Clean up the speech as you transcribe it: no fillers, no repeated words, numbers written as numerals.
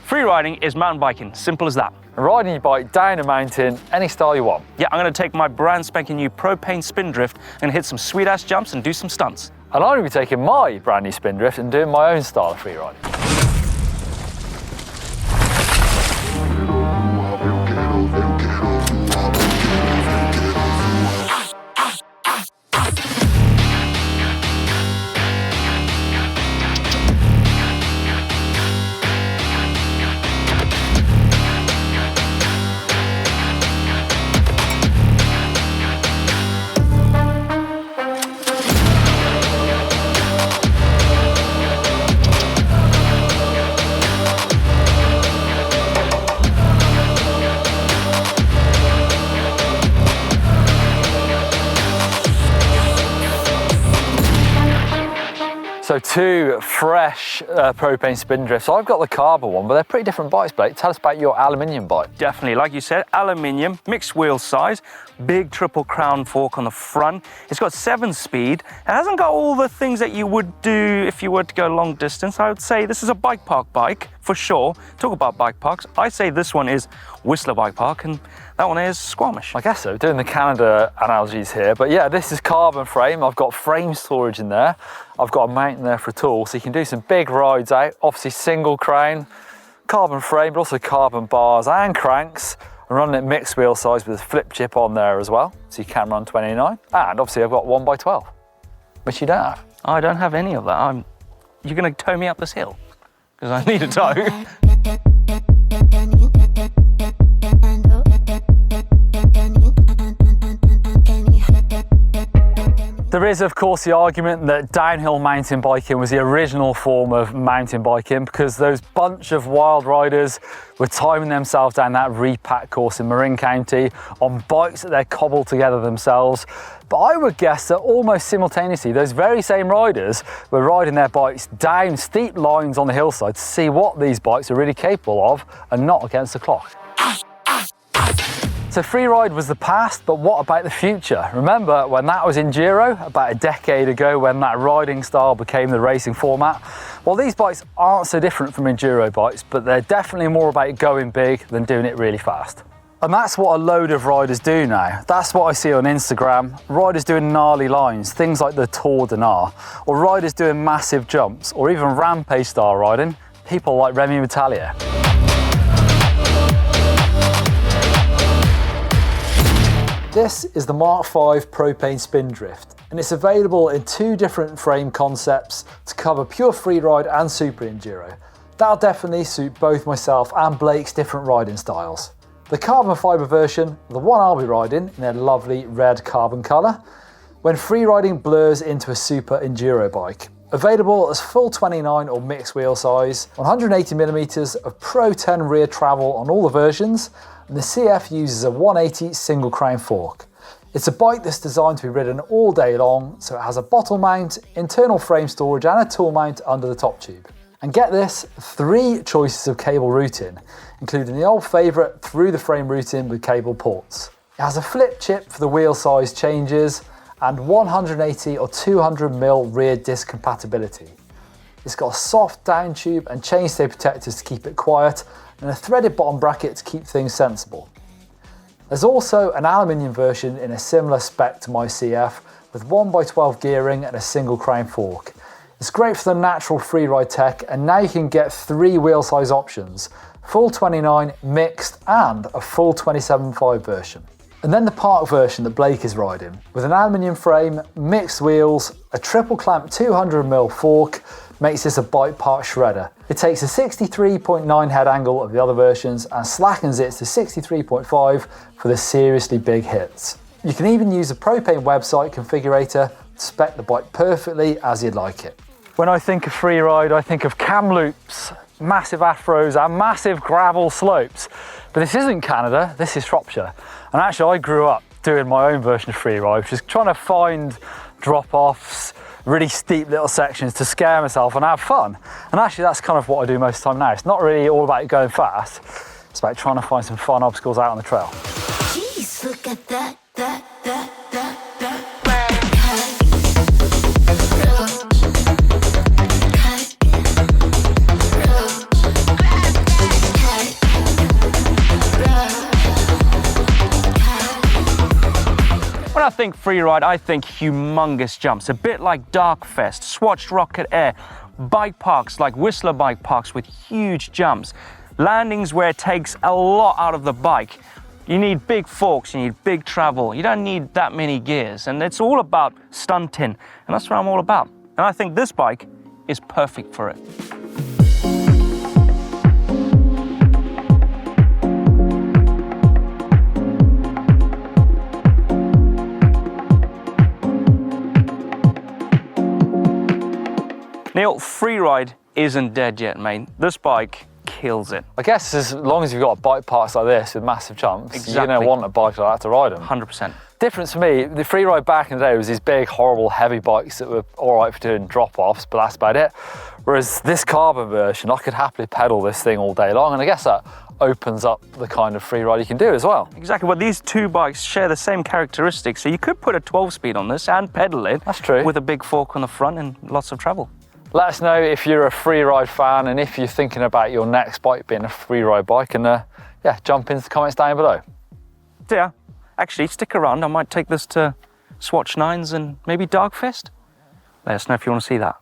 Freeriding is mountain biking, simple as that. Riding your bike down a mountain, any style you want. Yeah, I'm gonna take my brand spanking new Propain Spindrift and hit some sweet ass jumps and do some stunts. And I'm gonna be taking my brand new Spindrift and doing my own style of freeriding. So two fresh Propain Spindrifts. I've got the carbon one, but they're pretty different bikes, Blake. Tell us about your aluminium bike. Definitely, like you said, aluminium, mixed wheel size, big triple crown fork on the front. It's got 7-speed. It hasn't got all the things that you would do if you were to go long distance. I would say this is a bike park bike, for sure. Talk about bike parks. I say this one is Whistler Bike Park, and that one is Squamish. I guess so, doing the Canada analogies here. But yeah, this is carbon frame. I've got frame storage in there. I've got a mount in there for a tool, so you can do some big rides out. Obviously single crown, carbon frame, but also carbon bars and cranks. I'm running it mixed wheel size with a flip chip on there as well, so you can run 29. And obviously I've got 1x12, which you don't have. I don't have any of that. You're gonna tow me up this hill, because I need a tow. There is, of course, the argument that downhill mountain biking was the original form of mountain biking because those bunch of wild riders were timing themselves down that repack course in Marin County on bikes that they cobbled together themselves. But I would guess that almost simultaneously, those very same riders were riding their bikes down steep lines on the hillside to see what these bikes are really capable of and not against the clock. So freeride was the past, but what about the future? Remember when that was enduro, about a decade ago, when that riding style became the racing format? Well, these bikes aren't so different from enduro bikes, but they're definitely more about going big than doing it really fast. And that's what a load of riders do now. That's what I see on Instagram. Riders doing gnarly lines, things like the Tour de Gnar, or riders doing massive jumps, or even rampage style riding, people like Remy Metallier. This is the Mark V Propain Spindrift, and it's available in two different frame concepts to cover pure freeride and super enduro. That'll definitely suit both myself and Blake's different riding styles. The carbon fibre version, the one I'll be riding in a lovely red carbon colour, when freeriding blurs into a super enduro bike. Available as full 29 or mixed wheel size, 180mm of Pro 10 rear travel on all the versions, and the CF uses a 180 single crown fork. It's a bike that's designed to be ridden all day long, so it has a bottle mount, internal frame storage and a tool mount under the top tube. And get this, 3 choices of cable routing, including the old favourite through the frame routing with cable ports. It has a flip chip for the wheel size changes and 180 or 200mm rear disc compatibility. It's got a soft down tube and chainstay protectors to keep it quiet, and a threaded bottom bracket to keep things sensible. There's also an aluminium version in a similar spec to my CF with 1x12 gearing and a single crown fork. It's great for the natural freeride tech, and now you can get 3 wheel size options, full 29, mixed and a full 27.5 version. And then the park version that Blake is riding, with an aluminium frame, mixed wheels, a triple clamp 200mm fork, makes this a bike park shredder. It takes a 63.9 head angle of the other versions and slackens it to 63.5 for the seriously big hits. You can even use a Propain website configurator to spec the bike perfectly as you'd like it. When I think of freeride, I think of cam loops, massive afros and massive gravel slopes. But this isn't Canada, this is Shropshire. And actually I grew up doing my own version of freeride, which is trying to find drop-offs, really steep little sections to scare myself and have fun. And actually that's kind of what I do most of the time now. It's not really all about going fast, it's about trying to find some fun obstacles out on the trail. Jeez, look at that. I think Freeride, I think humongous jumps, a bit like Darkfest, Swatched Rocket Air, bike parks like Whistler bike parks with huge jumps, landings where it takes a lot out of the bike. You need big forks, you need big travel, you don't need that many gears, and it's all about stunting, and that's what I'm all about. And I think this bike is perfect for it. Neil, Freeride isn't dead yet, mate. This bike kills it. I guess as long as you've got bike parks like this with massive jumps, Exactly. you're going to want a bike like that to ride them. 100%. Difference for me, the Freeride back in the day was these big, horrible, heavy bikes that were all right for doing drop-offs, but that's about it. Whereas this carbon version, I could happily pedal this thing all day long, and I guess that opens up the kind of Freeride you can do as well. Exactly, well, these two bikes share the same characteristics, so you could put a 12-speed on this and pedal it. That's true. With a big fork on the front and lots of travel. Let us know if you're a Freeride fan and if you're thinking about your next bike being a Freeride bike, and yeah, jump into the comments down below. Yeah, actually, stick around. I might take this to Swatch 9s and maybe Darkfest. Let us know if you want to see that.